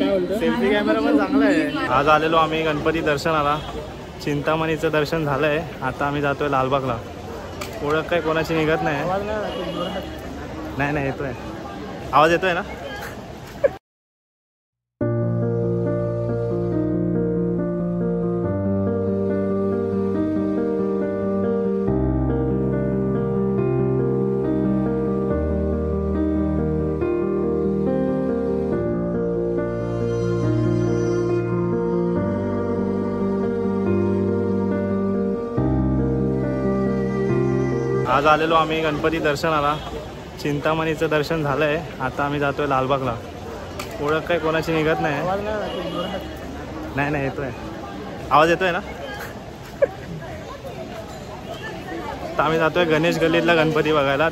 Selfie camera पण चांगला आहे। आज आलेलो आम्ही गणपती दर्शनाला, चिंतामणीचं दर्शन झालंय। आता आम्ही जातोय लालबागला। ओळख काय कोणाची निघत नाही। नाही येतोय आवाज, येतोय ना। आज आलेलो आम्ही गणपती दर्शनाला, चिंतामणीचं दर्शन झालंय। आता आम्ही जातोय लालबागला। ओळख काय कोणाची निघत नाही। नाही येतोय आवाज, येतोय ना। आता आम्ही जातोय गणेश गल्लीतला गणपती बघायला।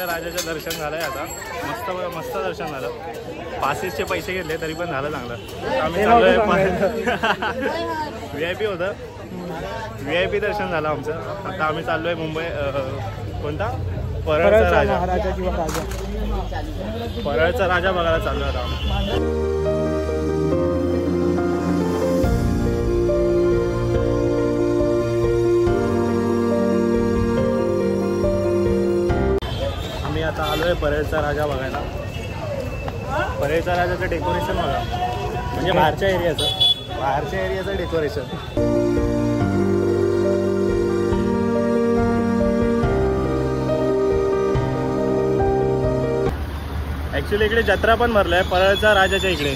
राजाचं दर्शन झालंय। आता मस्त दर्शन झालं। पासेसचे पैसे घेतले तरी पण झालं चांगलं। आम्ही चाललोय VIP होतं, VIP दर्शन झालं आमचं। आता आम्ही चाललोय मुंबई, कोणता परळचा राजा, परळचा राजा बघायला चाललोय आता आम्ही। आता आलोय परळचा राजा बघायला। परळचा राजाचं डेकोरेशन बघा, म्हणजे बाहेरच्या एरियाचं डेकोरेशन। ऍक्च्युली इकडे जत्रा पण भरलाय परळचा राजाच्या इकडे।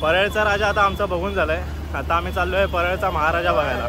परळचा राजा आता आमचा बघून झालाय। आता आम्ही चाललोय परळचा महाराजा बघायला।